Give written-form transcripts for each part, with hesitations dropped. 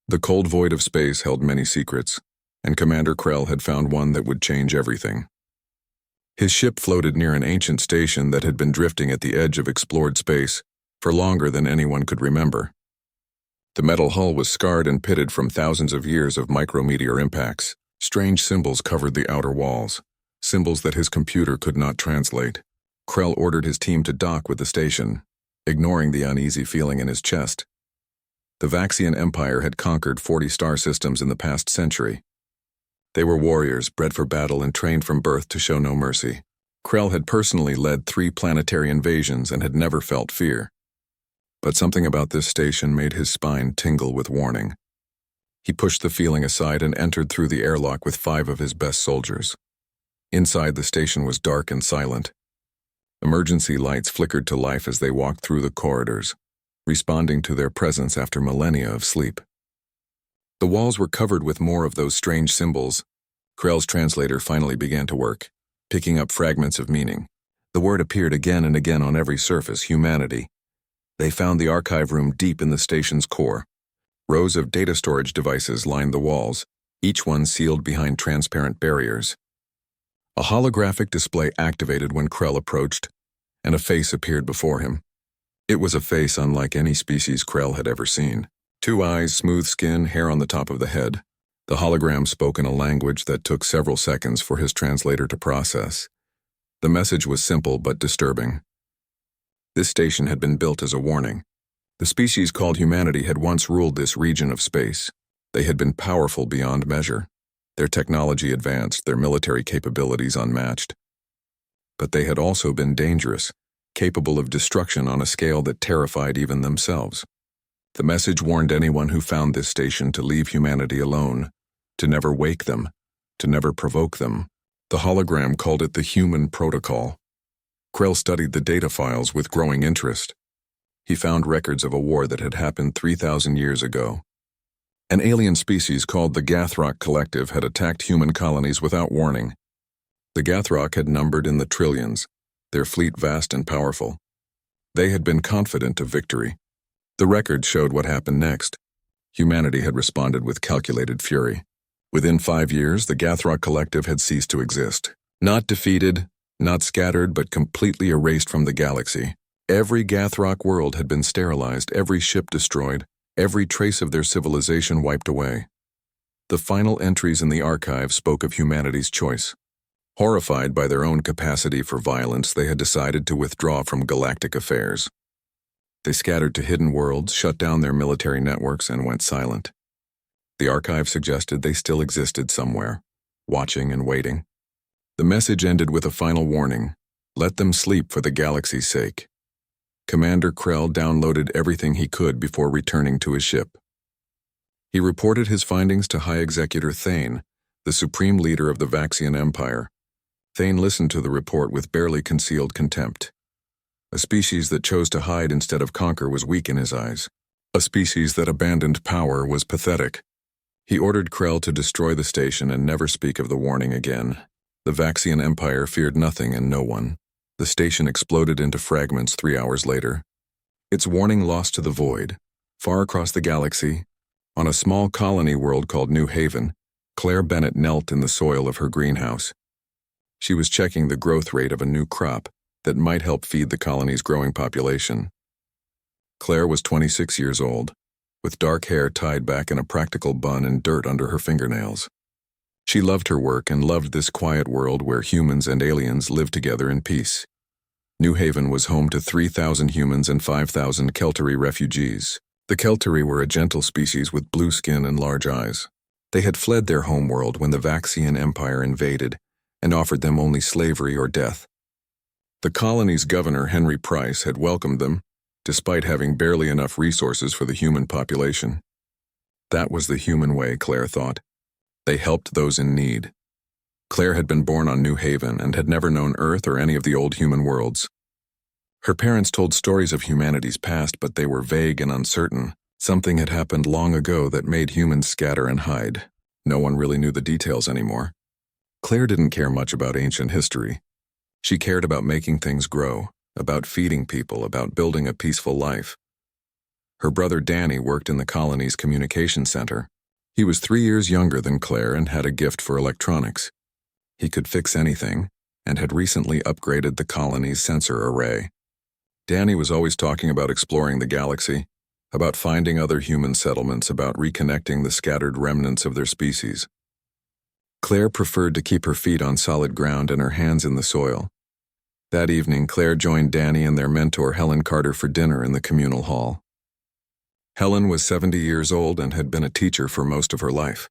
The cold void of space held many secrets, and Commander Krell had found one that would change everything. His ship floated near an ancient station that had been drifting at the edge of explored space for longer than anyone could remember. The metal hull was scarred and pitted from thousands of years of micrometeor impacts. Strange symbols covered the outer walls, symbols that his computer could not translate. Krell ordered his team to dock with the station, ignoring the uneasy feeling in his chest. The Vaxian Empire had conquered 40 star systems in the past century. They were warriors, bred for battle and trained from birth to show no mercy. Krell had personally led 3 planetary invasions and had never felt fear. But something about this station made his spine tingle with warning. He pushed the feeling aside and entered through the airlock with 5 of his best soldiers. Inside, the station was dark and silent. Emergency lights flickered to life as they walked through the corridors, responding to their presence after millennia of sleep. The walls were covered with more of those strange symbols. Krell's translator finally began to work, picking up fragments of meaning. The word appeared again and again on every surface: humanity. They found the archive room deep in the station's core. Rows of data storage devices lined the walls, each one sealed behind transparent barriers. A holographic display activated when Krell approached, and a face appeared before him. It was a face unlike any species Krell had ever seen. 2 eyes, smooth skin, hair on the top of the head. The hologram spoke in a language that took several seconds for his translator to process. The message was simple but disturbing. This station had been built as a warning. The species called humanity had once ruled this region of space. They had been powerful beyond measure. Their technology advanced, their military capabilities unmatched. But they had also been dangerous, capable of destruction on a scale that terrified even themselves. The message warned anyone who found this station to leave humanity alone, to never wake them, to never provoke them. The hologram called it the Human Protocol. Krell studied the data files with growing interest. He found records of a war that had happened 3,000 years ago. An alien species called the Gathrok Collective had attacked human colonies without warning. The Gathrok had numbered in the trillions, their fleet vast and powerful. They had been confident of victory. The records showed what happened next. Humanity had responded with calculated fury. Within 5 years, the Gathrok Collective had ceased to exist. Not defeated, not scattered, but completely erased from the galaxy. Every Gathrok world had been sterilized, every ship destroyed, every trace of their civilization wiped away. The final entries in the archive spoke of humanity's choice. Horrified by their own capacity for violence, they had decided to withdraw from galactic affairs. They scattered to hidden worlds, shut down their military networks, and went silent. The archive suggested they still existed somewhere, watching and waiting. The message ended with a final warning: let them sleep for the galaxy's sake. Commander Krell downloaded everything he could before returning to his ship. He reported his findings to High Executor Thane, the supreme leader of the Vaxian Empire. Thane listened to the report with barely concealed contempt. A species that chose to hide instead of conquer was weak in his eyes. A species that abandoned power was pathetic. He ordered Krell to destroy the station and never speak of the warning again. The Vaxian Empire feared nothing and no one. The station exploded into fragments 3 hours later. Its warning lost to the void. Far across the galaxy, on a small colony world called New Haven, Claire Bennett knelt in the soil of her greenhouse. She was checking the growth rate of a new crop that might help feed the colony's growing population. Claire was 26 years old, with dark hair tied back in a practical bun and dirt under her fingernails. She loved her work and loved this quiet world where humans and aliens lived together in peace. New Haven was home to 3,000 humans and 5,000 Keltari refugees. The Keltari were a gentle species with blue skin and large eyes. They had fled their homeworld when the Vaxian Empire invaded and offered them only slavery or death. The colony's governor, Henry Price, had welcomed them, despite having barely enough resources for the human population. That was the human way, Claire thought. They helped those in need. Claire had been born on New Haven and had never known Earth or any of the old human worlds. Her parents told stories of humanity's past, but they were vague and uncertain. Something had happened long ago that made humans scatter and hide. No one really knew the details anymore. Claire didn't care much about ancient history. She cared about making things grow, about feeding people, about building a peaceful life. Her brother Danny worked in the colony's communication center. He was 3 years younger than Claire and had a gift for electronics. He could fix anything, and had recently upgraded the colony's sensor array. Danny was always talking about exploring the galaxy, about finding other human settlements, about reconnecting the scattered remnants of their species. Claire preferred to keep her feet on solid ground and her hands in the soil. That evening, Claire joined Danny and their mentor Helen Carter for dinner in the communal hall. Helen was 70 years old and had been a teacher for most of her life.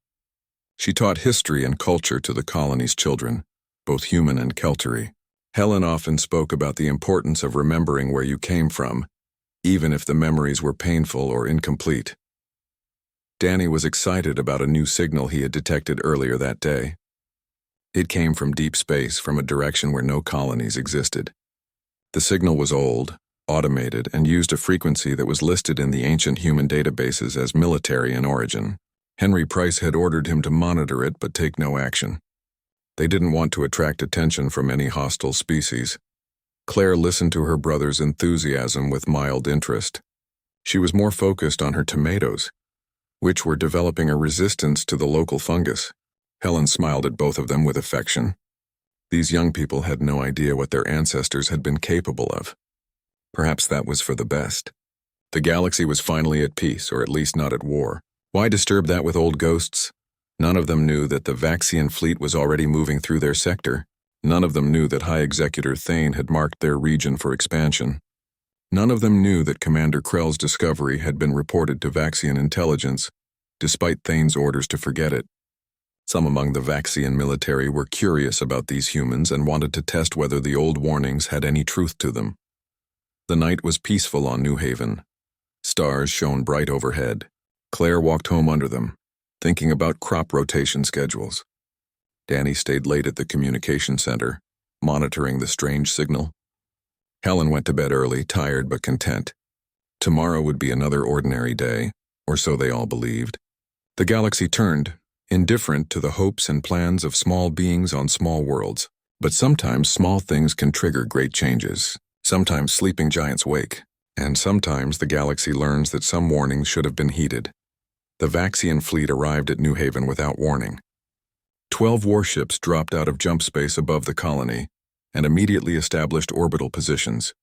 She taught history and culture to the colony's children, both human and Kelteri. Helen often spoke about the importance of remembering where you came from, even if the memories were painful or incomplete. Danny was excited about a new signal he had detected earlier that day. It came from deep space, from a direction where no colonies existed. The signal was old, automated, and used a frequency that was listed in the ancient human databases as military in origin. Henry Price had ordered him to monitor it but take no action. They didn't want to attract attention from any hostile species. Claire listened to her brother's enthusiasm with mild interest. She was more focused on her tomatoes, which were developing a resistance to the local fungus. Helen smiled at both of them with affection. These young people had no idea what their ancestors had been capable of. Perhaps that was for the best. The galaxy was finally at peace, or at least not at war. Why disturb that with old ghosts? None of them knew that the Vaxian fleet was already moving through their sector. None of them knew that High Executor Thane had marked their region for expansion. None of them knew that Commander Krell's discovery had been reported to Vaxian intelligence, despite Thane's orders to forget it. Some among the Vaxian military were curious about these humans and wanted to test whether the old warnings had any truth to them. The night was peaceful on New Haven. Stars shone bright overhead. Claire walked home under them, thinking about crop rotation schedules. Danny stayed late at the communication center, monitoring the strange signal. Helen went to bed early, tired but content. Tomorrow would be another ordinary day, or so they all believed. The galaxy turned, indifferent to the hopes and plans of small beings on small worlds. But sometimes small things can trigger great changes. Sometimes sleeping giants wake, and sometimes the galaxy learns that some warnings should have been heeded. The Vaxian fleet arrived at New Haven without warning. 12 warships dropped out of jump space above the colony and immediately established orbital positions.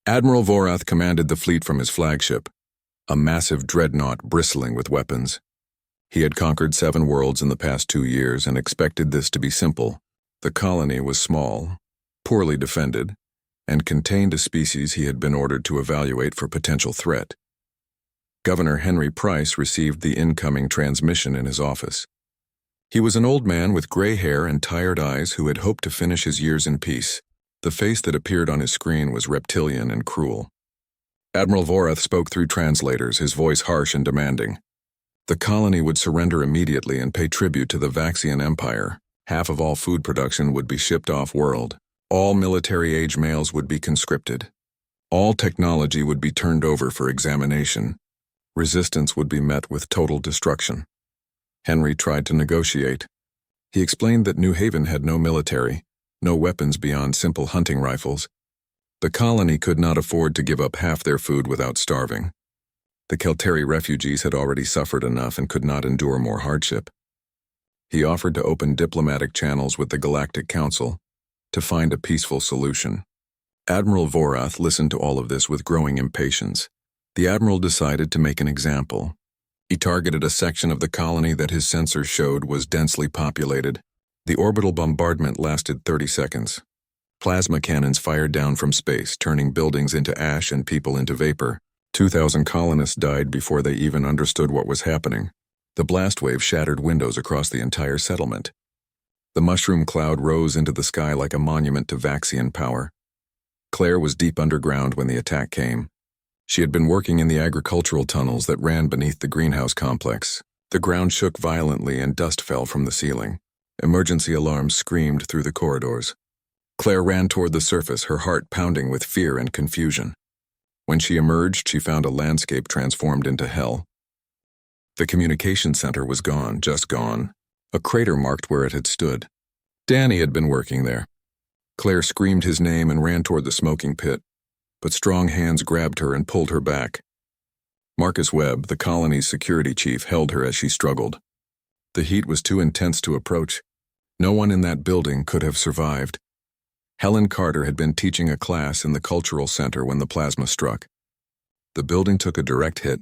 Admiral Vorath commanded the fleet from his flagship, a massive dreadnought bristling with weapons. He had conquered 7 worlds in the past 2 years and expected this to be simple. The colony was small, poorly defended, and contained a species he had been ordered to evaluate for potential threat. Governor Henry Price received the incoming transmission in his office. He was an old man with gray hair and tired eyes who had hoped to finish his years in peace. The face that appeared on his screen was reptilian and cruel. Admiral Vorath spoke through translators, his voice harsh and demanding. The colony would surrender immediately and pay tribute to the Vaxian Empire. Half of all food production would be shipped off-world. All military-age males would be conscripted. All technology would be turned over for examination. Resistance would be met with total destruction. Henry tried to negotiate. He explained that New Haven had no military, no weapons beyond simple hunting rifles. The colony could not afford to give up half their food without starving. The Kelteri refugees had already suffered enough and could not endure more hardship. He offered to open diplomatic channels with the Galactic Council to find a peaceful solution. Admiral Vorath listened to all of this with growing impatience. The Admiral decided to make an example. He targeted a section of the colony that his sensors showed was densely populated. The orbital bombardment lasted 30 seconds. Plasma cannons fired down from space, turning buildings into ash and people into vapor. 2,000 colonists died before they even understood what was happening. The blast wave shattered windows across the entire settlement. The mushroom cloud rose into the sky like a monument to Vaxian power. Claire was deep underground when the attack came. She had been working in the agricultural tunnels that ran beneath the greenhouse complex. The ground shook violently and dust fell from the ceiling. Emergency alarms screamed through the corridors. Claire ran toward the surface, her heart pounding with fear and confusion. When she emerged, she found a landscape transformed into hell. The communication center was gone, just gone. A crater marked where it had stood. Danny had been working there. Claire screamed his name and ran toward the smoking pit, but strong hands grabbed her and pulled her back. Marcus Webb, the colony's security chief, held her as she struggled. The heat was too intense to approach. No one in that building could have survived. Helen Carter had been teaching a class in the cultural center when the plasma struck. The building took a direct hit.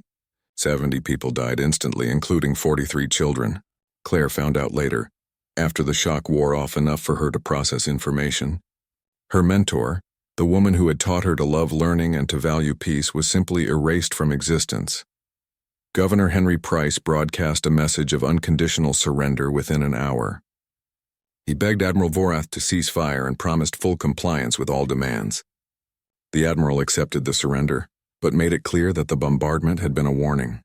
70 people died instantly, including 43 children. Claire found out later, after the shock wore off enough for her to process information. Her mentor, the woman who had taught her to love learning and to value peace, was simply erased from existence. Governor Henry Price broadcast a message of unconditional surrender within an hour. He begged Admiral Vorath to cease fire and promised full compliance with all demands. The admiral accepted the surrender, but made it clear that the bombardment had been a warning.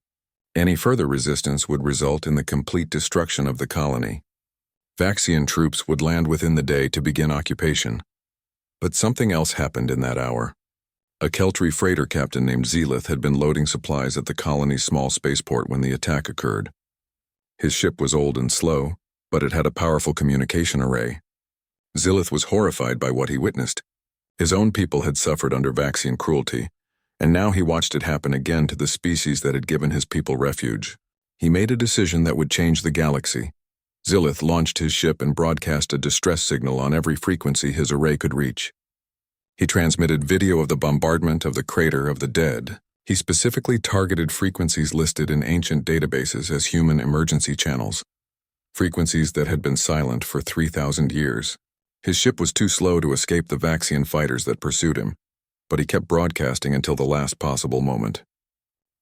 Any further resistance would result in the complete destruction of the colony. Vaxian troops would land within the day to begin occupation. But something else happened in that hour. A Keltri freighter captain named Zelith had been loading supplies at the colony's small spaceport when the attack occurred. His ship was old and slow, but it had a powerful communication array. Zelith was horrified by what he witnessed. His own people had suffered under Vaxian cruelty, and now he watched it happen again to the species that had given his people refuge. He made a decision that would change the galaxy. Zelith launched his ship and broadcast a distress signal on every frequency his array could reach. He transmitted video of the bombardment of the crater of the dead. He specifically targeted frequencies listed in ancient databases as human emergency channels, frequencies that had been silent for 3,000 years. His ship was too slow to escape the Vaxian fighters that pursued him, but he kept broadcasting until the last possible moment.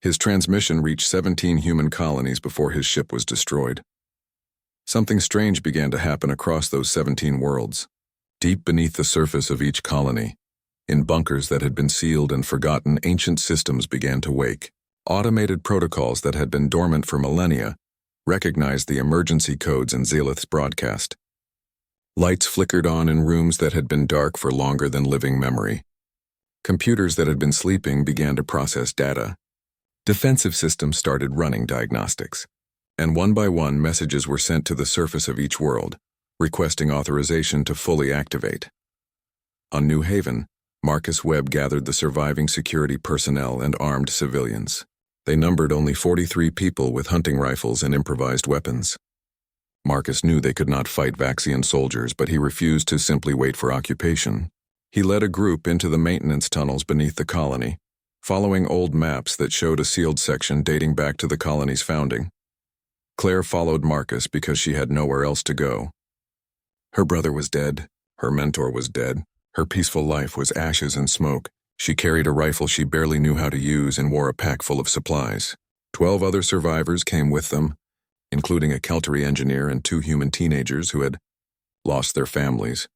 His transmission reached 17 human colonies before his ship was destroyed. Something strange began to happen across those 17 worlds. Deep beneath the surface of each colony, in bunkers that had been sealed and forgotten, ancient systems began to wake. Automated protocols that had been dormant for millennia recognized the emergency codes in Zelith's broadcast. Lights flickered on in rooms that had been dark for longer than living memory. Computers that had been sleeping began to process data. Defensive systems started running diagnostics. And one by one, messages were sent to the surface of each world, requesting authorization to fully activate. On New Haven, Marcus Webb gathered the surviving security personnel and armed civilians. They numbered only 43 people with hunting rifles and improvised weapons. Marcus knew they could not fight Vaxian soldiers, but he refused to simply wait for occupation. He led a group into the maintenance tunnels beneath the colony, following old maps that showed a sealed section dating back to the colony's founding. Claire followed Marcus because she had nowhere else to go. Her brother was dead, her mentor was dead, her peaceful life was ashes and smoke. She carried a rifle she barely knew how to use and wore a pack full of supplies. 12 other survivors came with them, including a Keltri engineer and 2 human teenagers who had lost their families.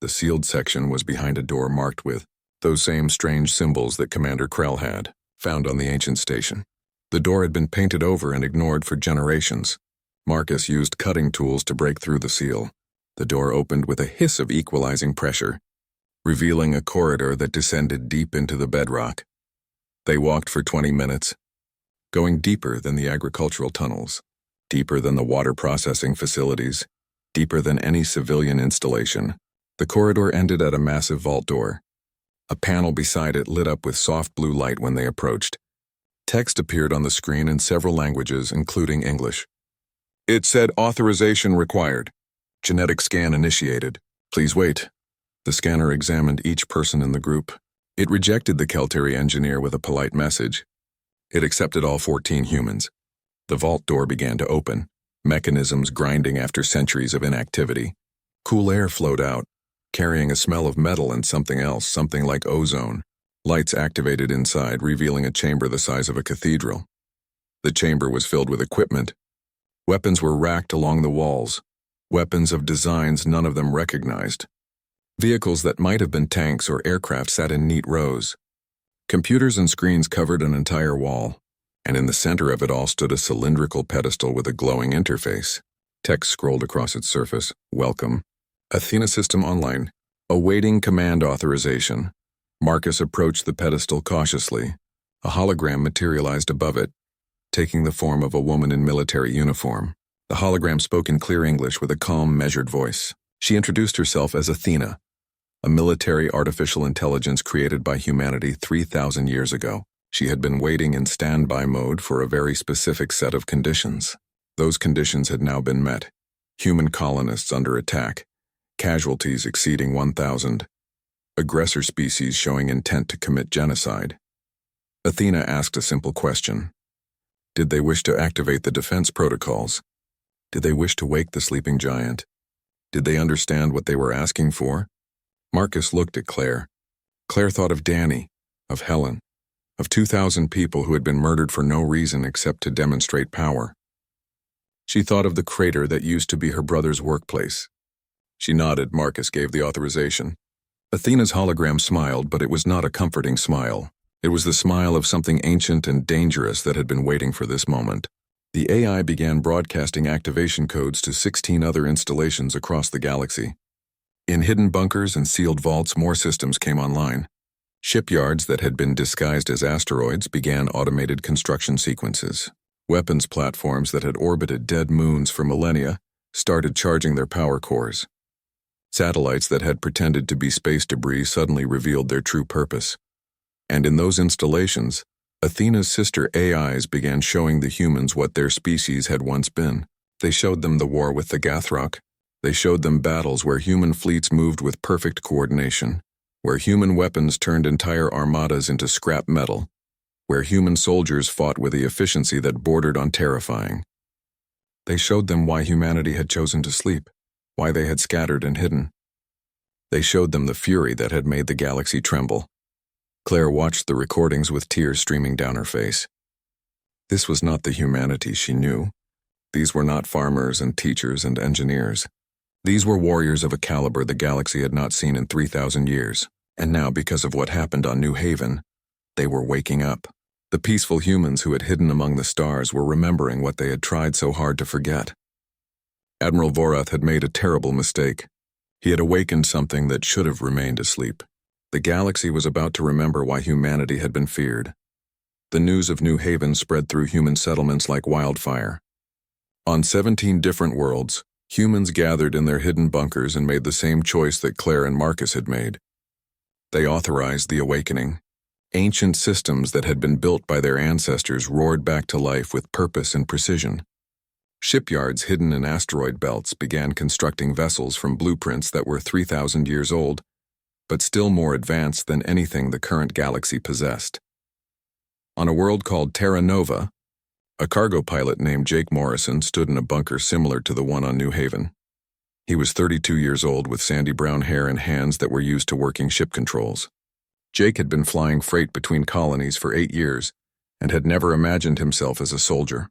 The sealed section was behind a door marked with those same strange symbols that Commander Krell had found on the ancient station. The door had been painted over and ignored for generations. Marcus used cutting tools to break through the seal. The door opened with a hiss of equalizing pressure, revealing a corridor that descended deep into the bedrock. They walked for 20 minutes, going deeper than the agricultural tunnels, deeper than the water processing facilities, deeper than any civilian installation. The corridor ended at a massive vault door. A panel beside it lit up with soft blue light when they approached. Text appeared on the screen in several languages, including English. It said authorization required. Genetic scan initiated. Please wait. The scanner examined each person in the group. It rejected the Keltri engineer with a polite message. It accepted all 14 humans. The vault door began to open, mechanisms grinding after centuries of inactivity. Cool air flowed out, carrying a smell of metal and something else, something like ozone. Lights activated inside, revealing a chamber the size of a cathedral. The chamber was filled with equipment. Weapons were racked along the walls, weapons of designs none of them recognized. Vehicles that might have been tanks or aircraft sat in neat rows. Computers and screens covered an entire wall, and in the center of it all stood a cylindrical pedestal with a glowing interface. Text scrolled across its surface. Welcome. Athena System Online. Awaiting command authorization. Marcus approached the pedestal cautiously. A hologram materialized above it, taking the form of a woman in military uniform. The hologram spoke in clear English with a calm, measured voice. She introduced herself as Athena, a military artificial intelligence created by humanity 3,000 years ago. She had been waiting in standby mode for a very specific set of conditions. Those conditions had now been met. Human colonists under attack, casualties exceeding 1,000, aggressor species showing intent to commit genocide. Athena asked a simple question. Did they wish to activate the defense protocols? Did they wish to wake the sleeping giant? Did they understand what they were asking for? Marcus looked at Claire. Claire thought of Danny, of Helen, of 2,000 people who had been murdered for no reason except to demonstrate power. She thought of the crater that used to be her brother's workplace. She nodded. Marcus gave the authorization. Athena's hologram smiled, but it was not a comforting smile. It was the smile of something ancient and dangerous that had been waiting for this moment. The AI began broadcasting activation codes to 16 other installations across the galaxy. In hidden bunkers and sealed vaults, more systems came online. Shipyards that had been disguised as asteroids began automated construction sequences. Weapons platforms that had orbited dead moons for millennia started charging their power cores. Satellites that had pretended to be space debris suddenly revealed their true purpose. And in those installations, Athena's sister AIs began showing the humans what their species had once been. They showed them the war with the Gathrok. They showed them battles where human fleets moved with perfect coordination, where human weapons turned entire armadas into scrap metal, where human soldiers fought with the efficiency that bordered on terrifying. They showed them why humanity had chosen to sleep, why they had scattered and hidden. They showed them the fury that had made the galaxy tremble. Claire watched the recordings with tears streaming down her face. This was not the humanity she knew. These were not farmers and teachers and engineers. These were warriors of a caliber the galaxy had not seen in 3,000 years. And now, because of what happened on New Haven, they were waking up. The peaceful humans who had hidden among the stars were remembering what they had tried so hard to forget. Admiral Vorath had made a terrible mistake. He had awakened something that should have remained asleep. The galaxy was about to remember why humanity had been feared. The news of New Haven spread through human settlements like wildfire. On 17 different worlds, humans gathered in their hidden bunkers and made the same choice that Claire and Marcus had made. They authorized the awakening. Ancient systems that had been built by their ancestors roared back to life with purpose and precision. Shipyards hidden in asteroid belts began constructing vessels from blueprints that were 3,000 years old, but still more advanced than anything the current galaxy possessed. On a world called Terra Nova, a cargo pilot named Jake Morrison stood in a bunker similar to the one on New Haven. He was 32 years old with sandy brown hair and hands that were used to working ship controls. Jake had been flying freight between colonies for 8 years and had never imagined himself as a soldier.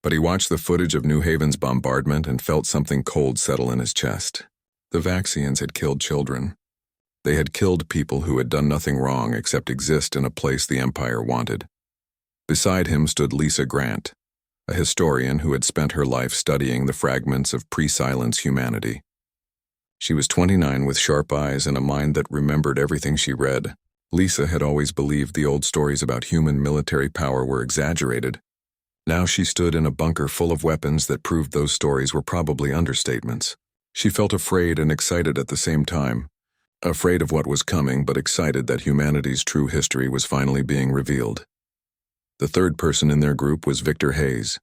But he watched the footage of New Haven's bombardment and felt something cold settle in his chest. The Vaxians had killed children. They had killed people who had done nothing wrong except exist in a place the Empire wanted. Beside him stood Lisa Grant, a historian who had spent her life studying the fragments of pre-silence humanity. She was 29 with sharp eyes and a mind that remembered everything she read. Lisa had always believed the old stories about human military power were exaggerated. Now she stood in a bunker full of weapons that proved those stories were probably understatements. She felt afraid and excited at the same time. Afraid of what was coming, but excited that humanity's true history was finally being revealed. The third person in their group was Victor Hayes,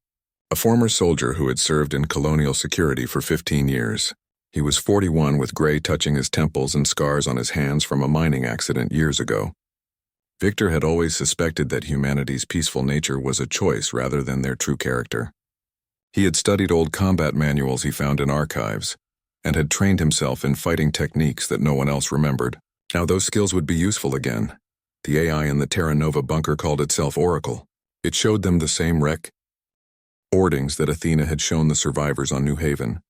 a former soldier who had served in colonial security for 15 years. He was 41 with gray touching his temples and scars on his hands from a mining accident years ago. Victor had always suspected that humanity's peaceful nature was a choice rather than their true character. He had studied old combat manuals he found in archives, and had trained himself in fighting techniques that no one else remembered. Now those skills would be useful again. The AI in the Terra Nova bunker called itself Oracle. It showed them the same recordings that Athena had shown the survivors on New Haven.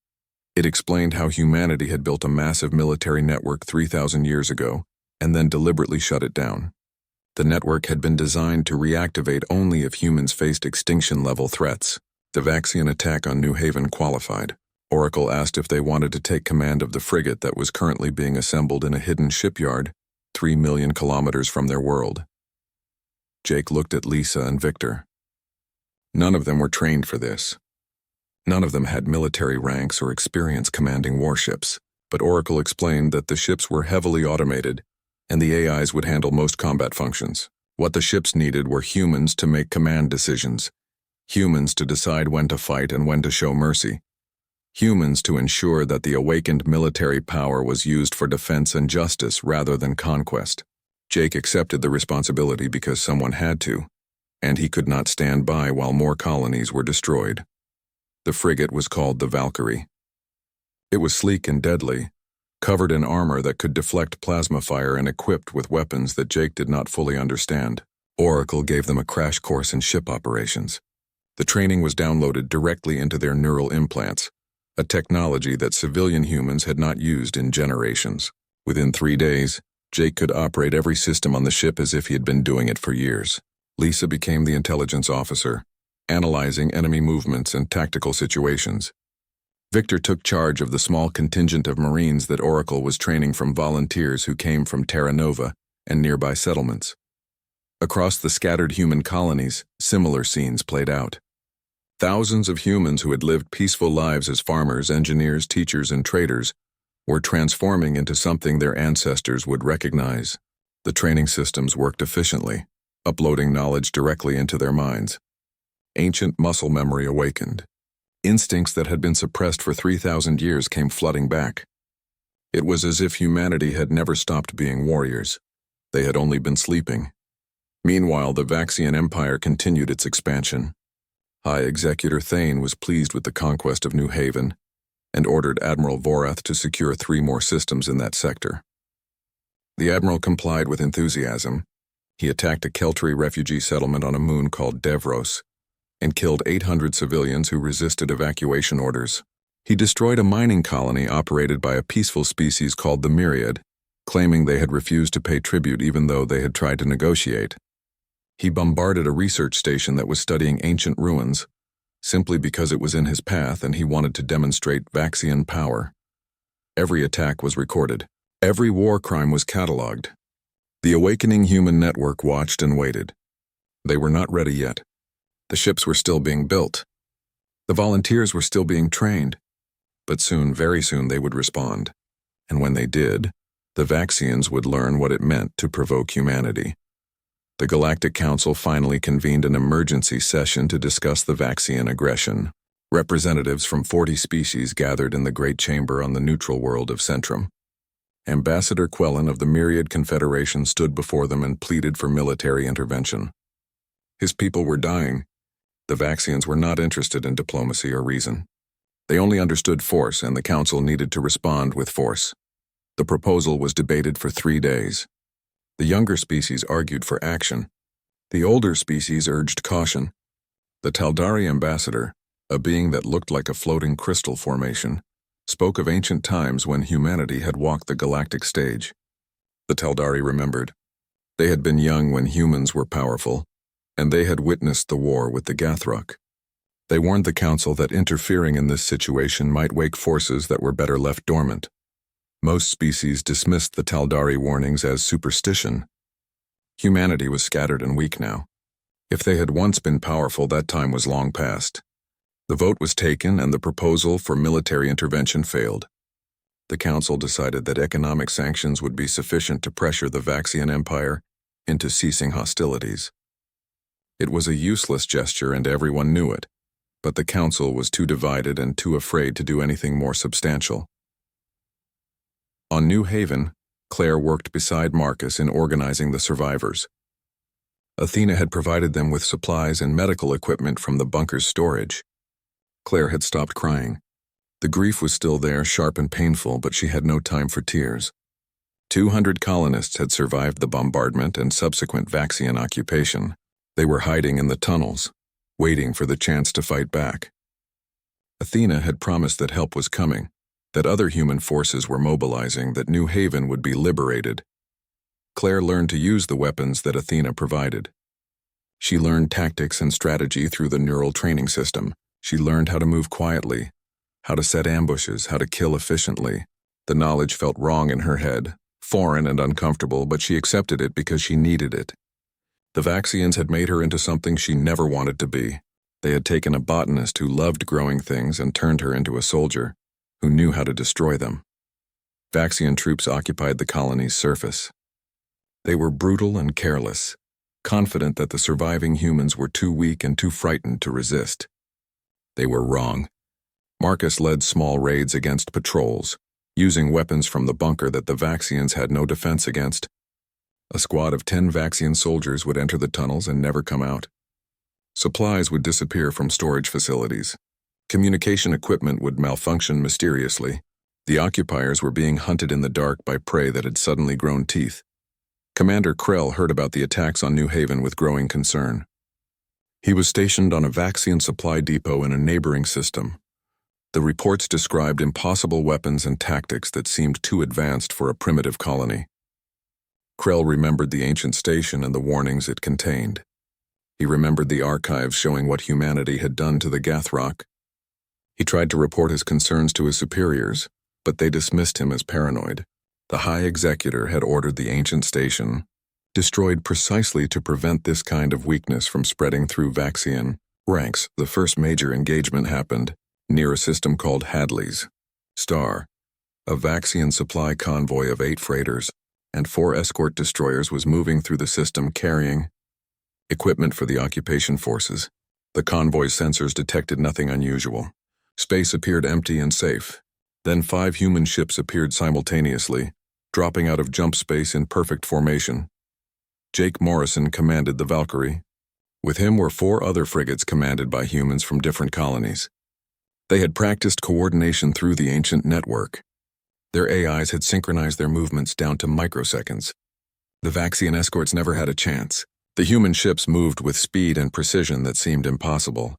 It explained how humanity had built a massive military network 3,000 years ago, and then deliberately shut it down. The network had been designed to reactivate only if humans faced extinction-level threats. The Vaxian attack on New Haven qualified. Oracle asked if they wanted to take command of the frigate that was currently being assembled in a hidden shipyard 3 million kilometers from their world. Jake looked at Lisa and Victor. None of them were trained for this. None of them had military ranks or experience commanding warships, but Oracle explained that the ships were heavily automated and the AIs would handle most combat functions. What the ships needed were humans to make command decisions, humans to decide when to fight and when to show mercy, humans to ensure that the awakened military power was used for defense and justice rather than conquest. Jake accepted the responsibility because someone had to, and he could not stand by while more colonies were destroyed. The frigate was called the Valkyrie. It was sleek and deadly, covered in armor that could deflect plasma fire and equipped with weapons that Jake did not fully understand. Oracle gave them a crash course in ship operations. The training was downloaded directly into their neural implants, a technology that civilian humans had not used in generations. Within 3 days, Jake could operate every system on the ship as if he had been doing it for years. Lisa became the intelligence officer, analyzing enemy movements and tactical situations. Victor took charge of the small contingent of Marines that Oracle was training from volunteers who came from Terra Nova and nearby settlements. Across the scattered human colonies, similar scenes played out. Thousands of humans who had lived peaceful lives as farmers, engineers, teachers, and traders were transforming into something their ancestors would recognize. The training systems worked efficiently, uploading knowledge directly into their minds. Ancient muscle memory awakened. Instincts that had been suppressed for 3,000 years came flooding back. It was as if humanity had never stopped being warriors. They had only been sleeping. Meanwhile, the Vaxian Empire continued its expansion. High Executor Thane was pleased with the conquest of New Haven and ordered Admiral Vorath to secure 3 more systems in that sector. The Admiral complied with enthusiasm. He attacked a Keltri refugee settlement on a moon called Devros and killed 800 civilians who resisted evacuation orders. He destroyed a mining colony operated by a peaceful species called the Myriad, claiming they had refused to pay tribute even though they had tried to negotiate. He bombarded a research station that was studying ancient ruins, simply because it was in his path and he wanted to demonstrate Vaxian power. Every attack was recorded. Every war crime was catalogued. The awakening human network watched and waited. They were not ready yet. The ships were still being built. The volunteers were still being trained. But soon, very soon, they would respond. And when they did, the Vaxians would learn what it meant to provoke humanity. The Galactic Council finally convened an emergency session to discuss the Vaxian aggression. Representatives from 40 species gathered in the Great Chamber on the neutral world of Centrum. Ambassador Quellen of the Myriad Confederation stood before them and pleaded for military intervention. His people were dying. The Vaxians were not interested in diplomacy or reason. They only understood force, and the Council needed to respond with force. The proposal was debated for 3 days. The younger species argued for action. The older species urged caution. The Taldari ambassador, a being that looked like a floating crystal formation, spoke of ancient times when humanity had walked the galactic stage. The Taldari remembered. They had been young when humans were powerful, and they had witnessed the war with the Gathrok. They warned the Council that interfering in this situation might wake forces that were better left dormant. Most species dismissed the Taldari warnings as superstition. Humanity was scattered and weak now. If they had once been powerful, that time was long past. The vote was taken and the proposal for military intervention failed. The Council decided that economic sanctions would be sufficient to pressure the Vaxian Empire into ceasing hostilities. It was a useless gesture and everyone knew it, but the Council was too divided and too afraid to do anything more substantial. On New Haven, Claire worked beside Marcus in organizing the survivors. Athena had provided them with supplies and medical equipment from the bunker's storage. Claire had stopped crying. The grief was still there, sharp and painful, but she had no time for tears. 200 colonists had survived the bombardment and subsequent Vaxian occupation. They were hiding in the tunnels, waiting for the chance to fight back. Athena had promised that help was coming, that other human forces were mobilizing, that New Haven would be liberated. Claire learned to use the weapons that Athena provided. She learned tactics and strategy through the neural training system. She learned how to move quietly, how to set ambushes, how to kill efficiently. The knowledge felt wrong in her head, foreign and uncomfortable, but she accepted it because she needed it. The Vaxians had made her into something she never wanted to be. They had taken a botanist who loved growing things and turned her into a soldier who knew how to destroy them. Vaxian troops occupied the colony's surface. They were brutal and careless, confident that the surviving humans were too weak and too frightened to resist. They were wrong. Marcus led small raids against patrols, using weapons from the bunker that the Vaxians had no defense against. A squad of 10 Vaxian soldiers would enter the tunnels and never come out. Supplies would disappear from storage facilities. Communication equipment would malfunction mysteriously. The occupiers were being hunted in the dark by prey that had suddenly grown teeth. Commander Krell heard about the attacks on New Haven with growing concern. He was stationed on a Vaxian supply depot in a neighboring system. The reports described impossible weapons and tactics that seemed too advanced for a primitive colony. Krell remembered the ancient station and the warnings it contained. He remembered the archives showing what humanity had done to the Gathrock. He tried to report his concerns to his superiors, but they dismissed him as paranoid. The High Executor had ordered the ancient station destroyed precisely to prevent this kind of weakness from spreading through Vaxian ranks. The first major engagement happened near a system called Hadley's Star. A Vaxian supply convoy of 8 freighters and 4 escort destroyers was moving through the system carrying equipment for the occupation forces. The convoy's sensors detected nothing unusual. Space appeared empty and safe. Then 5 human ships appeared simultaneously, dropping out of jump space in perfect formation. Jake Morrison commanded the Valkyrie. With him were 4 other frigates commanded by humans from different colonies. They had practiced coordination through the ancient network. Their AIs had synchronized their movements down to microseconds. The Vaxian escorts never had a chance. The human ships moved with speed and precision that seemed impossible.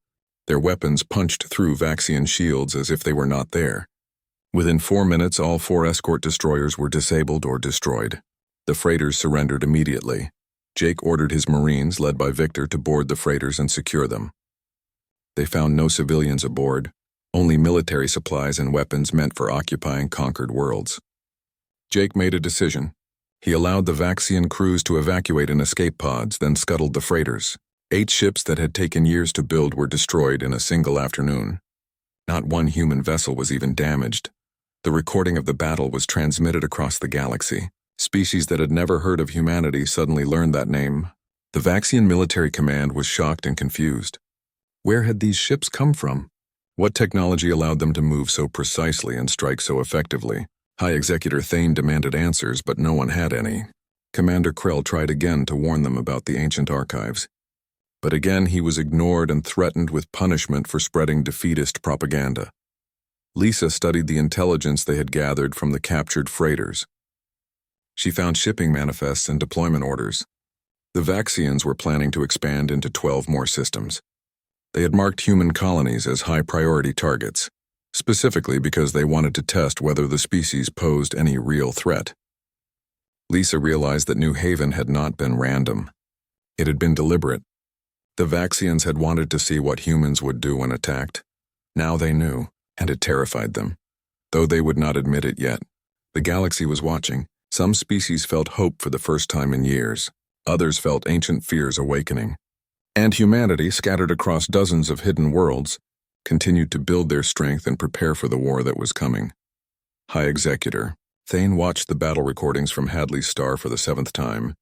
Their weapons punched through Vaxian shields as if they were not there. Within 4 minutes, all 4 escort destroyers were disabled or destroyed. The freighters surrendered immediately. Jake ordered his Marines, led by Victor, to board the freighters and secure them. They found no civilians aboard, only military supplies and weapons meant for occupying conquered worlds. Jake made a decision. He allowed the Vaxian crews to evacuate in escape pods, then scuttled the freighters. 8 ships that had taken years to build were destroyed in a single afternoon. Not one human vessel was even damaged. The recording of the battle was transmitted across the galaxy. Species that had never heard of humanity suddenly learned that name. The Vaxian military command was shocked and confused. Where had these ships come from? What technology allowed them to move so precisely and strike so effectively? High Executor Thane demanded answers, but no one had any. Commander Krell tried again to warn them about the ancient archives. But again he was ignored and threatened with punishment for spreading defeatist propaganda. Lisa studied the intelligence they had gathered from the captured freighters. She found shipping manifests and deployment orders. The Vaxians were planning to expand into 12 more systems. They had marked human colonies as high-priority targets, specifically because they wanted to test whether the species posed any real threat. Lisa realized that New Haven had not been random. It had been deliberate. The Vaxians had wanted to see what humans would do when attacked. Now they knew, and it terrified them. Though they would not admit it yet. The galaxy was watching. Some species felt hope for the first time in years. Others felt ancient fears awakening. And humanity, scattered across dozens of hidden worlds, continued to build their strength and prepare for the war that was coming. High Executor Thane watched the battle recordings from Hadley's Star for the 7th time,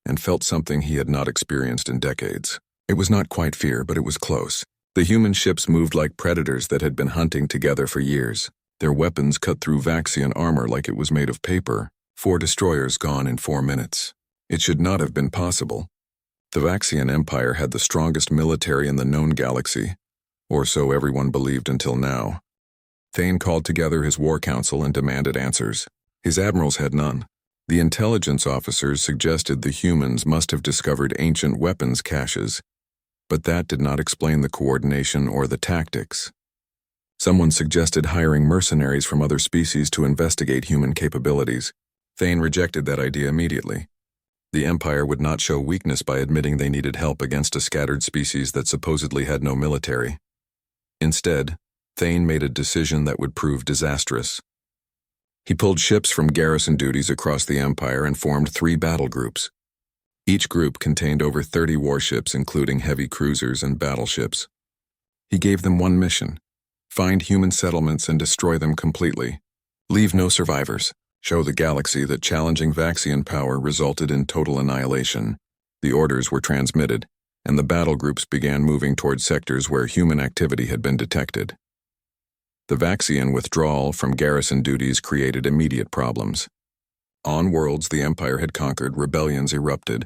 and felt something he had not experienced in decades. It was not quite fear, but it was close. The human ships moved like predators that had been hunting together for years. Their weapons cut through Vaxian armor like it was made of paper. 4 destroyers gone in 4 minutes. It should not have been possible. The Vaxian Empire had the strongest military in the known galaxy, or so everyone believed until now. Thane called together his war council and demanded answers. His admirals had none. The intelligence officers suggested the humans must have discovered ancient weapons caches, but that did not explain the coordination or the tactics. Someone suggested hiring mercenaries from other species to investigate human capabilities. Thane rejected that idea immediately. The Empire would not show weakness by admitting they needed help against a scattered species that supposedly had no military. Instead, Thane made a decision that would prove disastrous. He pulled ships from garrison duties across the Empire and formed 3 battle groups. Each group contained over 30 warships, including heavy cruisers and battleships. He gave them one mission: find human settlements and destroy them completely. Leave no survivors. Show the galaxy that challenging Vaxian power resulted in total annihilation. The orders were transmitted, and the battle groups began moving toward sectors where human activity had been detected. The Vaxian withdrawal from garrison duties created immediate problems. On worlds the Empire had conquered, rebellions erupted.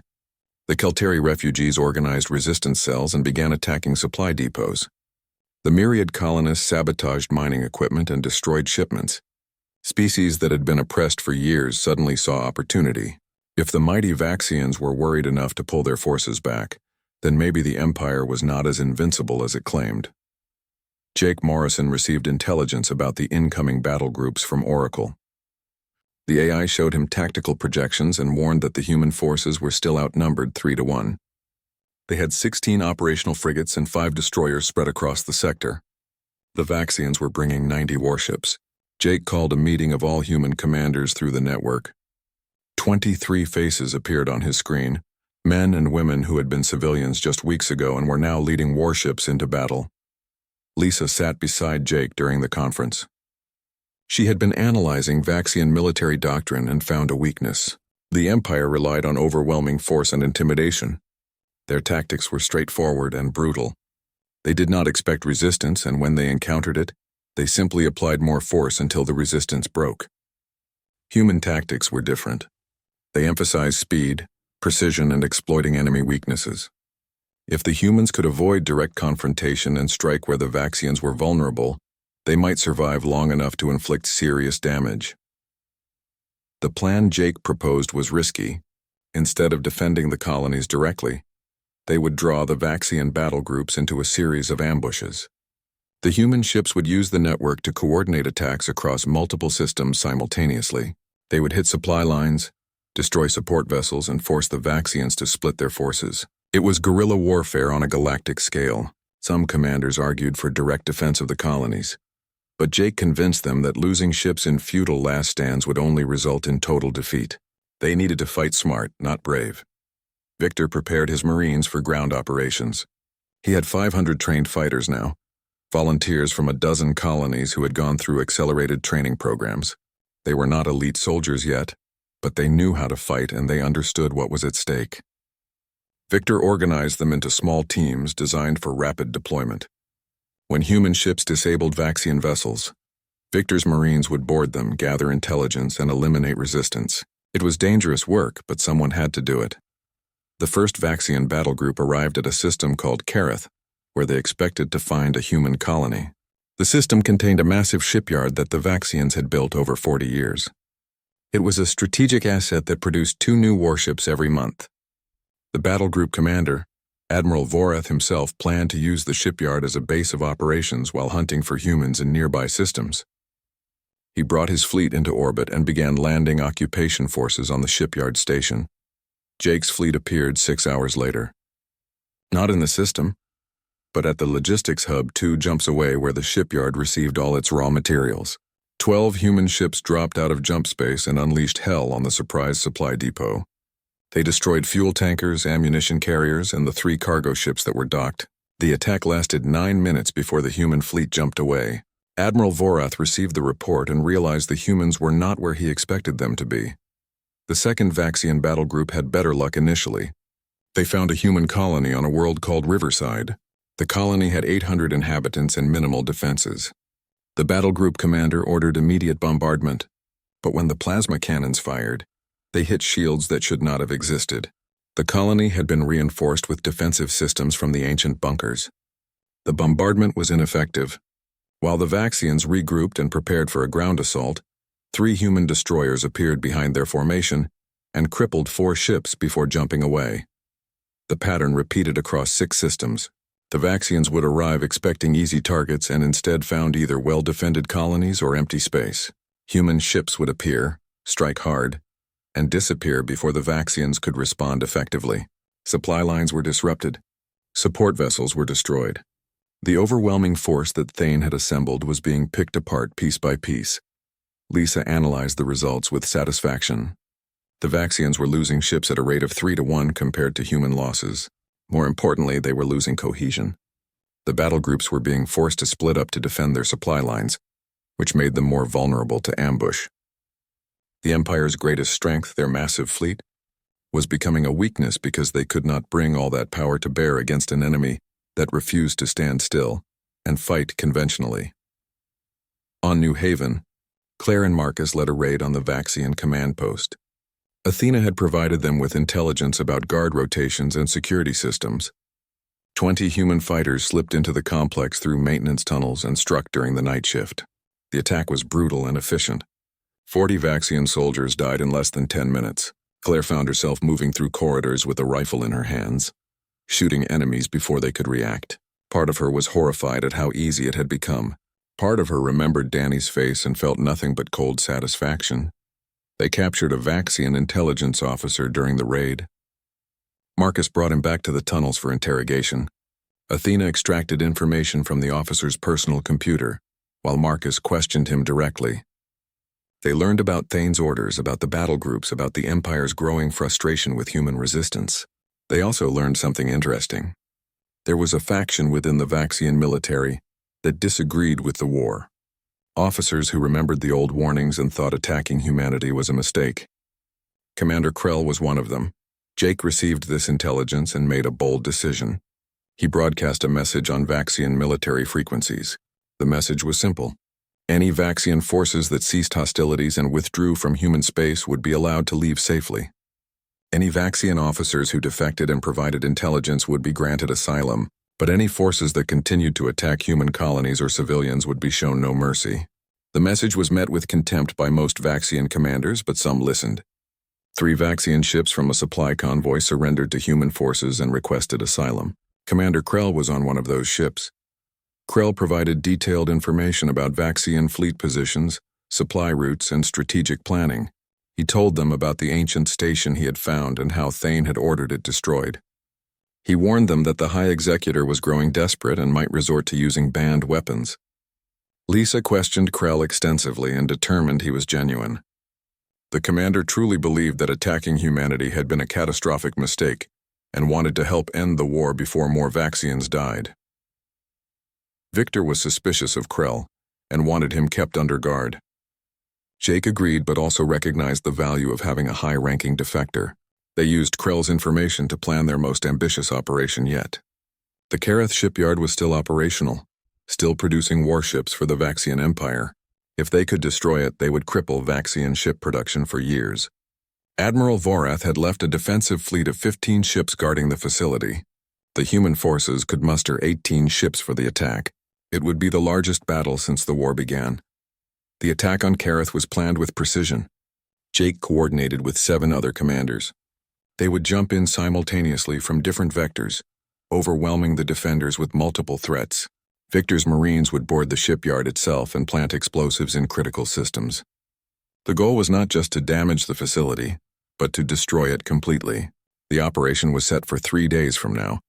The Kelteri refugees organized resistance cells and began attacking supply depots. The myriad colonists sabotaged mining equipment and destroyed shipments. Species that had been oppressed for years suddenly saw opportunity. If the mighty Vaxians were worried enough to pull their forces back, then maybe the Empire was not as invincible as it claimed. Jake Morrison received intelligence about the incoming battle groups from Oracle. The AI showed him tactical projections and warned that the human forces were still outnumbered 3-1. They had 16 operational frigates and 5 destroyers spread across the sector. The Vaxians were bringing 90 warships. Jake called a meeting of all human commanders through the network. 23 faces appeared on his screen, men and women who had been civilians just weeks ago and were now leading warships into battle. Lisa sat beside Jake during the conference. She had been analyzing Vaxian military doctrine and found a weakness. The Empire relied on overwhelming force and intimidation. Their tactics were straightforward and brutal. They did not expect resistance, and when they encountered it, they simply applied more force until the resistance broke. Human tactics were different. They emphasized speed, precision, and exploiting enemy weaknesses. If the humans could avoid direct confrontation and strike where the Vaxians were vulnerable, they might survive long enough to inflict serious damage. The plan Jake proposed was risky. Instead of defending the colonies directly, they would draw the Vaxian battle groups into a series of ambushes. The human ships would use the network to coordinate attacks across multiple systems simultaneously. They would hit supply lines, destroy support vessels, and force the Vaxians to split their forces. It was guerrilla warfare on a galactic scale. Some commanders argued for direct defense of the colonies, but Jake convinced them that losing ships in futile last stands would only result in total defeat. They needed to fight smart, not brave. Victor prepared his Marines for ground operations. He had 500 trained fighters now, volunteers from a dozen colonies who had gone through accelerated training programs. They were not elite soldiers yet, but they knew how to fight and they understood what was at stake. Victor organized them into small teams designed for rapid deployment. When human ships disabled Vaxian vessels, Victor's Marines would board them, gather intelligence, and eliminate resistance. It was dangerous work, but someone had to do it. The first Vaxian battle group arrived at a system called Kareth, where they expected to find a human colony. The system contained a massive shipyard that the Vaxians had built over 40 years. It was a strategic asset that produced 2 new warships every month. The battle group commander, Admiral Vorath himself, planned to use the shipyard as a base of operations while hunting for humans in nearby systems. He brought his fleet into orbit and began landing occupation forces on the shipyard station. Jake's fleet appeared 6 hours later. Not in the system, but at the logistics hub 2 jumps away where the shipyard received all its raw materials. 12 human ships dropped out of jump space and unleashed hell on the surprise supply depot. They destroyed fuel tankers, ammunition carriers, and the 3 cargo ships that were docked. The attack lasted 9 minutes before the human fleet jumped away. Admiral Vorath received the report and realized the humans were not where he expected them to be. The second Vaxian battle group had better luck initially. They found a human colony on a world called Riverside. The colony had 800 inhabitants and minimal defenses. The battle group commander ordered immediate bombardment, but when the plasma cannons fired, they hit shields that should not have existed. The colony had been reinforced with defensive systems from the ancient bunkers. The bombardment was ineffective. While the Vaxians regrouped and prepared for a ground assault, 3 human destroyers appeared behind their formation and crippled 4 ships before jumping away. The pattern repeated across 6 systems. The Vaxians would arrive expecting easy targets and instead found either well-defended colonies or empty space. Human ships would appear, strike hard, and disappear before the Vaxians could respond effectively. Supply lines were disrupted. Support vessels were destroyed. The overwhelming force that Thane had assembled was being picked apart piece by piece. Lisa analyzed the results with satisfaction. The Vaxians were losing ships at a rate of 3-1 compared to human losses. More importantly, they were losing cohesion. The battle groups were being forced to split up to defend their supply lines, which made them more vulnerable to ambush. The Empire's greatest strength, their massive fleet, was becoming a weakness because they could not bring all that power to bear against an enemy that refused to stand still and fight conventionally. On New Haven, Claire and Marcus led a raid on the Vaxian command post. Athena had provided them with intelligence about guard rotations and security systems. 20 human fighters slipped into the complex through maintenance tunnels and struck during the night shift. The attack was brutal and efficient. 40 Vaxian soldiers died in less than 10 minutes. Claire found herself moving through corridors with a rifle in her hands, shooting enemies before they could react. Part of her was horrified at how easy it had become. Part of her remembered Danny's face and felt nothing but cold satisfaction. They captured a Vaxian intelligence officer during the raid. Marcus brought him back to the tunnels for interrogation. Athena extracted information from the officer's personal computer, while Marcus questioned him directly. They learned about Thane's orders, about the battle groups, about the Empire's growing frustration with human resistance. They also learned something interesting. There was a faction within the Vaxian military that disagreed with the war. Officers who remembered the old warnings and thought attacking humanity was a mistake. Commander Krell was one of them. Jake received this intelligence and made a bold decision. He broadcast a message on Vaxian military frequencies. The message was simple. Any Vaxian forces that ceased hostilities and withdrew from human space would be allowed to leave safely. Any Vaxian officers who defected and provided intelligence would be granted asylum, but any forces that continued to attack human colonies or civilians would be shown no mercy. The message was met with contempt by most Vaxian commanders, but some listened. 3 Vaxian ships from a supply convoy surrendered to human forces and requested asylum. Commander Krell was on one of those ships. Krell provided detailed information about Vaxian fleet positions, supply routes, and strategic planning. He told them about the ancient station he had found and how Thane had ordered it destroyed. He warned them that the High Executor was growing desperate and might resort to using banned weapons. Lisa questioned Krell extensively and determined he was genuine. The commander truly believed that attacking humanity had been a catastrophic mistake and wanted to help end the war before more Vaxians died. Victor was suspicious of Krell and wanted him kept under guard. Jake agreed but also recognized the value of having a high-ranking defector. They used Krell's information to plan their most ambitious operation yet. The Kareth shipyard was still operational, still producing warships for the Vaxian Empire. If they could destroy it, they would cripple Vaxian ship production for years. Admiral Vorath had left a defensive fleet of 15 ships guarding the facility. The human forces could muster 18 ships for the attack. It would be the largest battle since the war began. The attack on Kareth was planned with precision. Jake coordinated with 7 other commanders. They would jump in simultaneously from different vectors, overwhelming the defenders with multiple threats. Victor's Marines would board the shipyard itself and plant explosives in critical systems. The goal was not just to damage the facility, but to destroy it completely. The operation was set for 3 days from now,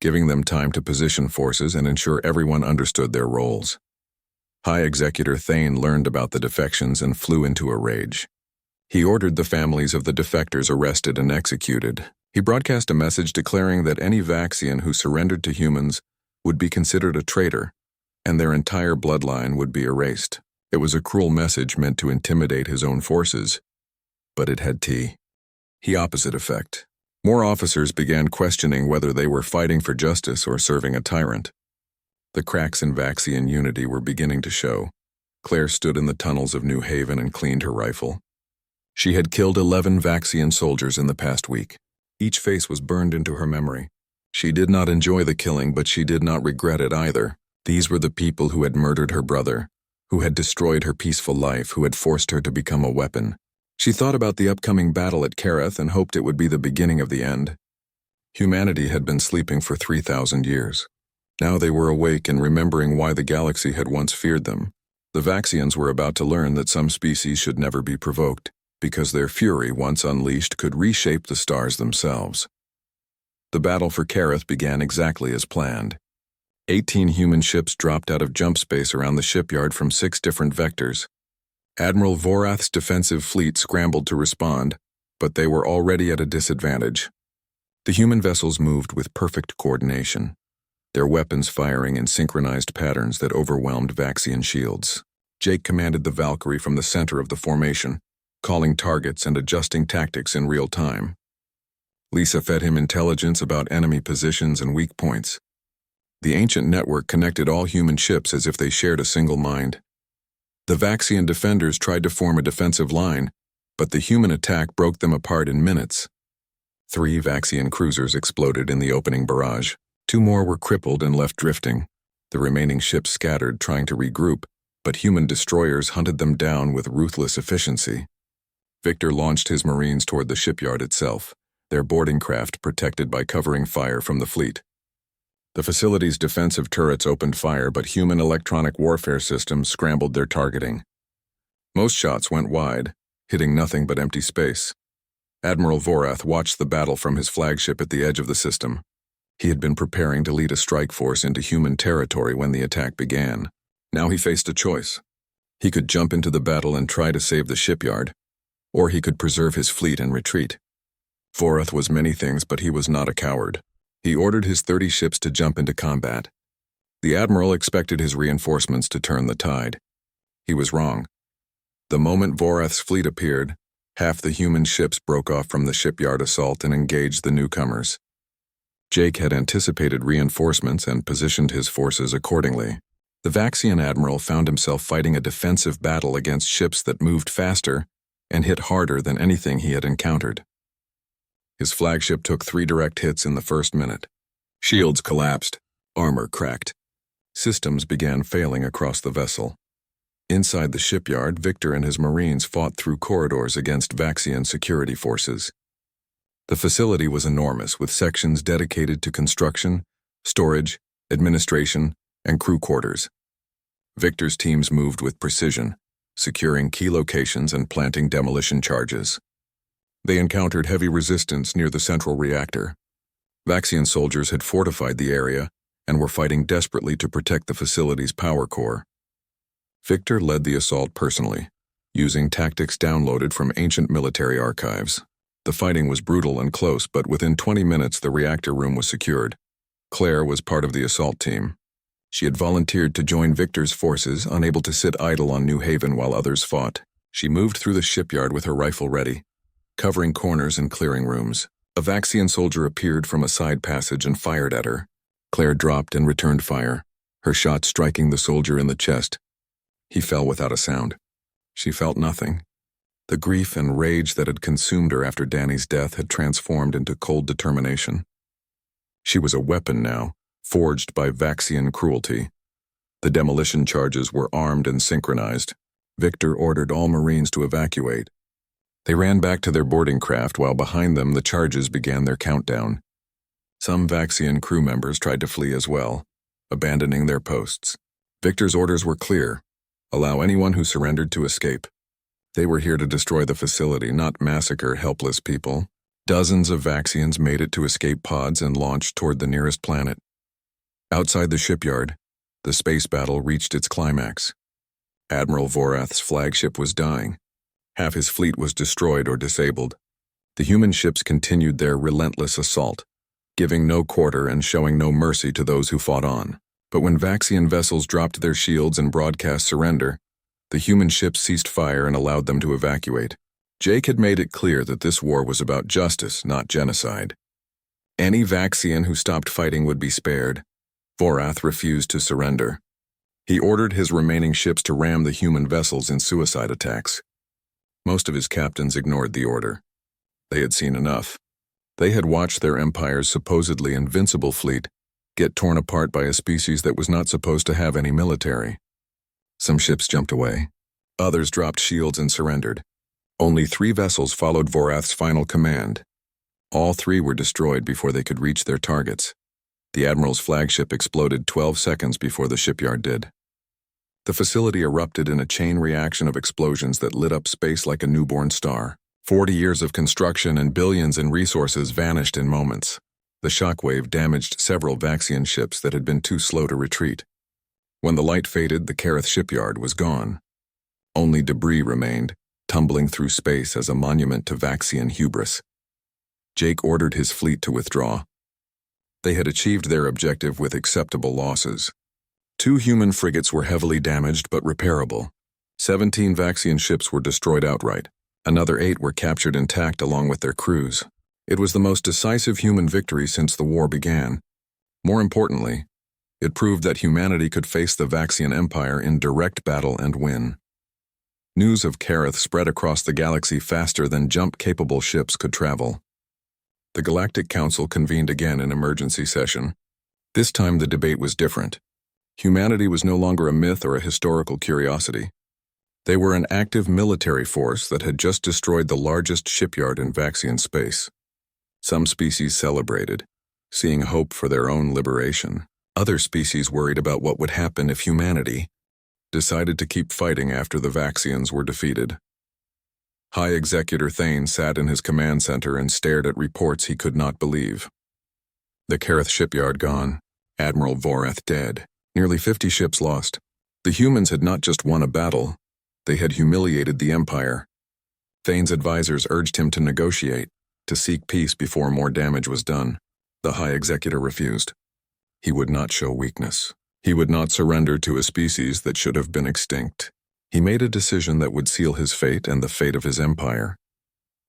giving them time to position forces and ensure everyone understood their roles. High Executor Thane learned about the defections and flew into a rage. He ordered the families of the defectors arrested and executed. He broadcast a message declaring that any Vaxian who surrendered to humans would be considered a traitor, and their entire bloodline would be erased. It was a cruel message meant to intimidate his own forces, but it had the opposite effect. More officers began questioning whether they were fighting for justice or serving a tyrant. The cracks in Vaxian unity were beginning to show. Claire stood in the tunnels of New Haven and cleaned her rifle. She had killed 11 Vaxian soldiers in the past week. Each face was burned into her memory. She did not enjoy the killing, but she did not regret it either. These were the people who had murdered her brother, who had destroyed her peaceful life, who had forced her to become a weapon. She thought about the upcoming battle at Kareth and hoped it would be the beginning of the end. Humanity had been sleeping for 3,000 years. Now they were awake and remembering why the galaxy had once feared them. The Vaxians were about to learn that some species should never be provoked, because their fury, once unleashed, could reshape the stars themselves. The battle for Kareth began exactly as planned. 18 human ships dropped out of jump space around the shipyard from 6 different vectors. Admiral Vorath's defensive fleet scrambled to respond, but they were already at a disadvantage. The human vessels moved with perfect coordination, their weapons firing in synchronized patterns that overwhelmed Vaxian shields. Jake commanded the Valkyrie from the center of the formation, calling targets and adjusting tactics in real time. Lisa fed him intelligence about enemy positions and weak points. The ancient network connected all human ships as if they shared a single mind. The Vaxian defenders tried to form a defensive line, but the human attack broke them apart in minutes. 3 Vaxian cruisers exploded in the opening barrage. 2 more were crippled and left drifting. The remaining ships scattered, trying to regroup, but human destroyers hunted them down with ruthless efficiency. Victor launched his Marines toward the shipyard itself, their boarding craft protected by covering fire from the fleet. The facility's defensive turrets opened fire, but human electronic warfare systems scrambled their targeting. Most shots went wide, hitting nothing but empty space. Admiral Vorath watched the battle from his flagship at the edge of the system. He had been preparing to lead a strike force into human territory when the attack began. Now he faced a choice. He could jump into the battle and try to save the shipyard, or he could preserve his fleet and retreat. Vorath was many things, but he was not a coward. He ordered his 30 ships to jump into combat. The admiral expected his reinforcements to turn the tide. He was wrong. The moment Vorath's fleet appeared, half the human ships broke off from the shipyard assault and engaged the newcomers. Jake had anticipated reinforcements and positioned his forces accordingly. The Vaxian admiral found himself fighting a defensive battle against ships that moved faster and hit harder than anything he had encountered. His flagship took 3 direct hits in the first minute. Shields collapsed, armor cracked. Systems began failing across the vessel. Inside the shipyard, Victor and his Marines fought through corridors against Vaxian security forces. The facility was enormous, with sections dedicated to construction, storage, administration, and crew quarters. Victor's teams moved with precision, securing key locations and planting demolition charges. They encountered heavy resistance near the central reactor. Vaxian soldiers had fortified the area and were fighting desperately to protect the facility's power core. Victor led the assault personally, using tactics downloaded from ancient military archives. The fighting was brutal and close, but within 20 minutes the reactor room was secured. Claire was part of the assault team. She had volunteered to join Victor's forces, unable to sit idle on New Haven while others fought. She moved through the shipyard with her rifle ready, covering corners and clearing rooms. A Vaxian soldier appeared from a side passage and fired at her. Claire dropped and returned fire, her shot striking the soldier in the chest. He fell without a sound. She felt nothing. The grief and rage that had consumed her after Danny's death had transformed into cold determination. She was a weapon now, forged by Vaxian cruelty. The demolition charges were armed and synchronized. Victor ordered all Marines to evacuate. They ran back to their boarding craft while behind them the charges began their countdown. Some Vaxian crew members tried to flee as well, abandoning their posts. Victor's orders were clear: allow anyone who surrendered to escape. They were here to destroy the facility, not massacre helpless people. Dozens of Vaxians made it to escape pods and launched toward the nearest planet. Outside the shipyard, the space battle reached its climax. Admiral Vorath's flagship was dying. Half his fleet was destroyed or disabled. The human ships continued their relentless assault, giving no quarter and showing no mercy to those who fought on. But when Vaxian vessels dropped their shields and broadcast surrender, the human ships ceased fire and allowed them to evacuate. Jake had made it clear that this war was about justice, not genocide. Any Vaxian who stopped fighting would be spared. Vorath refused to surrender. He ordered his remaining ships to ram the human vessels in suicide attacks. Most of his captains ignored the order. They had seen enough. They had watched their empire's supposedly invincible fleet get torn apart by a species that was not supposed to have any military. Some ships jumped away. Others dropped shields and surrendered. Only 3 vessels followed Vorath's final command. All 3 were destroyed before they could reach their targets. The Admiral's flagship exploded 12 seconds before the shipyard did. The facility erupted in a chain reaction of explosions that lit up space like a newborn star. 40 years of construction and billions in resources vanished in moments. The shockwave damaged several Vaxian ships that had been too slow to retreat. When the light faded, the Kareth shipyard was gone. Only debris remained, tumbling through space as a monument to Vaxian hubris. Jake ordered his fleet to withdraw. They had achieved their objective with acceptable losses. 2 human frigates were heavily damaged but repairable. 17 Vaxian ships were destroyed outright. Another 8 were captured intact along with their crews. It was the most decisive human victory since the war began. More importantly, it proved that humanity could face the Vaxian Empire in direct battle and win. News of Kareth spread across the galaxy faster than jump-capable ships could travel. The Galactic Council convened again in emergency session. This time the debate was different. Humanity was no longer a myth or a historical curiosity. They were an active military force that had just destroyed the largest shipyard in Vaxian space. Some species celebrated, seeing hope for their own liberation. Other species worried about what would happen if humanity decided to keep fighting after the Vaxians were defeated. High Executor Thane sat in his command center and stared at reports he could not believe. The Kareth shipyard gone, Admiral Vorath dead, nearly 50 ships lost. The humans had not just won a battle, they had humiliated the Empire. Thane's advisors urged him to negotiate, to seek peace before more damage was done. The High Executor refused. He would not show weakness. He would not surrender to a species that should have been extinct. He made a decision that would seal his fate and the fate of his empire.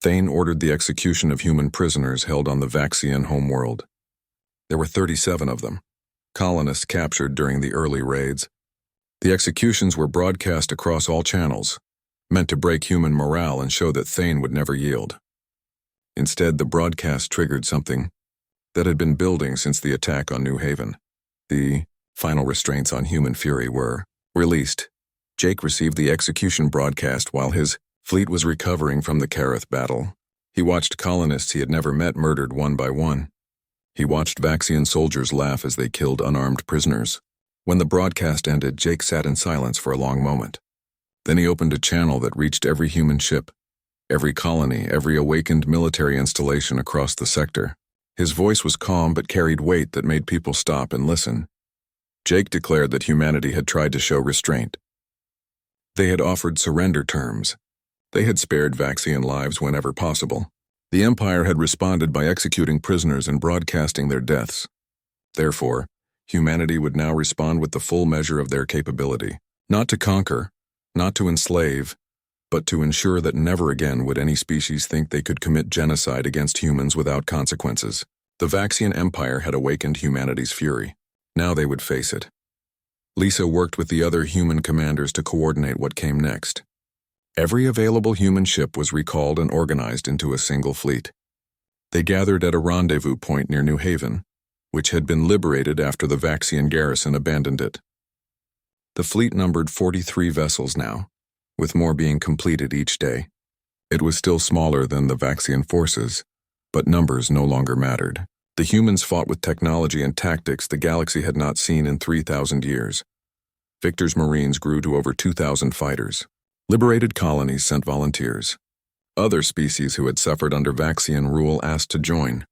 Thane ordered the execution of human prisoners held on the Vaxian homeworld. There were 37 of them, colonists captured during the early raids. The executions were broadcast across all channels, meant to break human morale and show that Thane would never yield. Instead, the broadcast triggered something that had been building since the attack on New Haven. The final restraints on human fury were released. Jake received the execution broadcast while his fleet was recovering from the Kareth battle. He watched colonists he had never met murdered one by one. He watched Vaxian soldiers laugh as they killed unarmed prisoners. When the broadcast ended, Jake sat in silence for a long moment. Then he opened a channel that reached every human ship, every colony, every awakened military installation across the sector. His voice was calm but carried weight that made people stop and listen. Jake declared that humanity had tried to show restraint. They had offered surrender terms. They had spared Vaxian lives whenever possible. The Empire had responded by executing prisoners and broadcasting their deaths. Therefore, humanity would now respond with the full measure of their capability, not to conquer, not to enslave, but to ensure that never again would any species think they could commit genocide against humans without consequences. The Vaxian Empire had awakened humanity's fury. Now they would face it. Lisa worked with the other human commanders to coordinate what came next. Every available human ship was recalled and organized into a single fleet. They gathered at a rendezvous point near New Haven, which had been liberated after the Vaxian garrison abandoned it. The fleet numbered 43 vessels now, with more being completed each day. It was still smaller than the Vaxian forces, but numbers no longer mattered. The humans fought with technology and tactics the galaxy had not seen in 3,000 years. Victor's Marines grew to over 2,000 fighters. Liberated colonies sent volunteers. Other species who had suffered under Vaxian rule asked to join.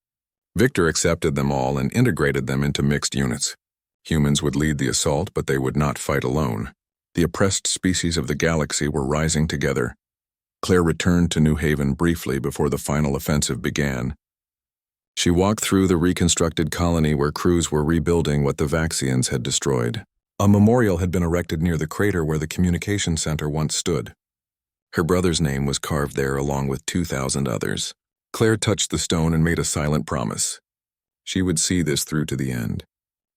Victor accepted them all and integrated them into mixed units. Humans would lead the assault, but they would not fight alone. The oppressed species of the galaxy were rising together. Claire returned to New Haven briefly before the final offensive began. She walked through the reconstructed colony where crews were rebuilding what the Vaxians had destroyed. A memorial had been erected near the crater where the communication center once stood. Her brother's name was carved there along with 2,000 others. Claire touched the stone and made a silent promise. She would see this through to the end.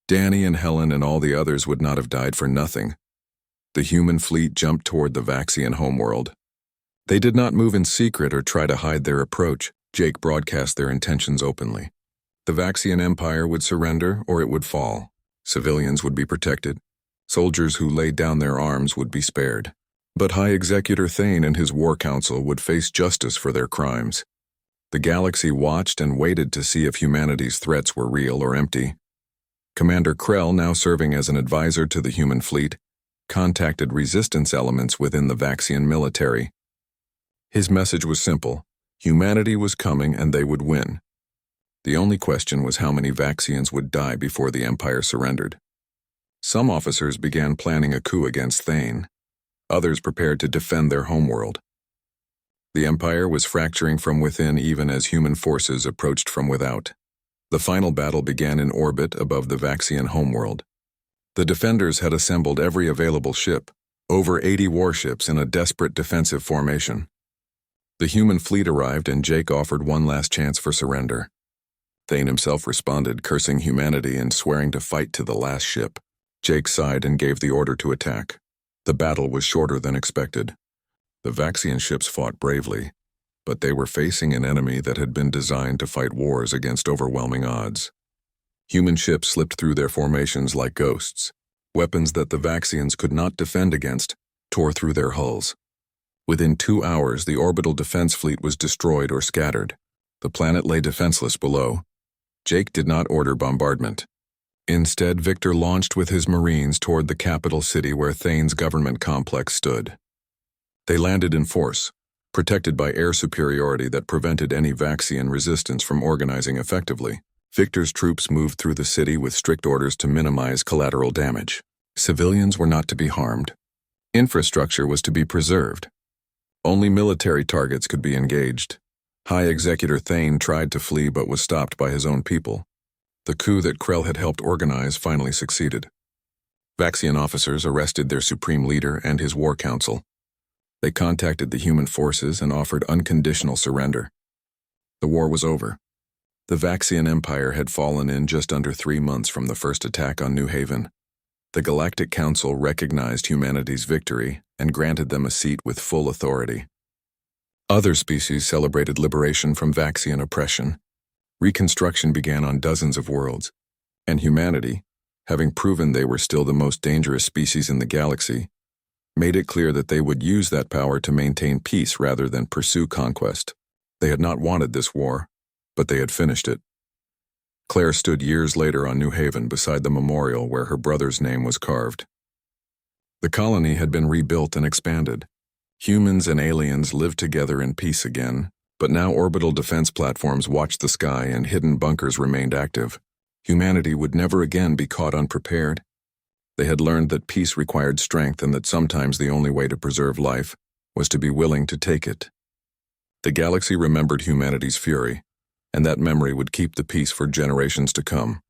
Danny and Helen and all the others would not have died for nothing. The human fleet jumped toward the Vaxian homeworld. They did not move in secret or try to hide their approach. Jake broadcast their intentions openly. The Vaxian Empire would surrender or it would fall. Civilians would be protected. Soldiers who laid down their arms would be spared. But High Executor Thane and his War Council would face justice for their crimes. The galaxy watched and waited to see if humanity's threats were real or empty. Commander Krell, now serving as an advisor to the human fleet, contacted resistance elements within the Vaxian military. His message was simple. Humanity was coming and they would win. The only question was how many Vaxians would die before the Empire surrendered. Some officers began planning a coup against Thane. Others prepared to defend their homeworld. The Empire was fracturing from within even as human forces approached from without. The final battle began in orbit above the Vaxian homeworld. The defenders had assembled every available ship, over 80 warships in a desperate defensive formation. The human fleet arrived and Jake offered one last chance for surrender. Thane himself responded, cursing humanity and swearing to fight to the last ship. Jake sighed and gave the order to attack. The battle was shorter than expected. The Vaxian ships fought bravely, but they were facing an enemy that had been designed to fight wars against overwhelming odds. Human ships slipped through their formations like ghosts. Weapons that the Vaxians could not defend against tore through their hulls. Within 2 hours, the orbital defense fleet was destroyed or scattered. The planet lay defenseless below. Jake did not order bombardment. Instead, Victor launched with his Marines toward the capital city where Thane's government complex stood. They landed in force, protected by air superiority that prevented any Vaxian resistance from organizing effectively. Victor's troops moved through the city with strict orders to minimize collateral damage. Civilians were not to be harmed. Infrastructure was to be preserved. Only military targets could be engaged. High Executor Thane tried to flee but was stopped by his own people. The coup that Krell had helped organize finally succeeded. Vaxian officers arrested their supreme leader and his war council. They contacted the human forces and offered unconditional surrender. The war was over. The Vaxian Empire had fallen in just under 3 months from the first attack on New Haven. The Galactic Council recognized humanity's victory and granted them a seat with full authority. Other species celebrated liberation from Vaxian oppression. Reconstruction began on dozens of worlds, and humanity, having proven they were still the most dangerous species in the galaxy, made it clear that they would use that power to maintain peace rather than pursue conquest. They had not wanted this war, but they had finished it. Claire stood years later on New Haven beside the memorial where her brother's name was carved. The colony had been rebuilt and expanded. Humans and aliens lived together in peace again, but now orbital defense platforms watched the sky and hidden bunkers remained active. Humanity would never again be caught unprepared. They had learned that peace required strength and that sometimes the only way to preserve life was to be willing to take it. The galaxy remembered humanity's fury, and that memory would keep the peace for generations to come.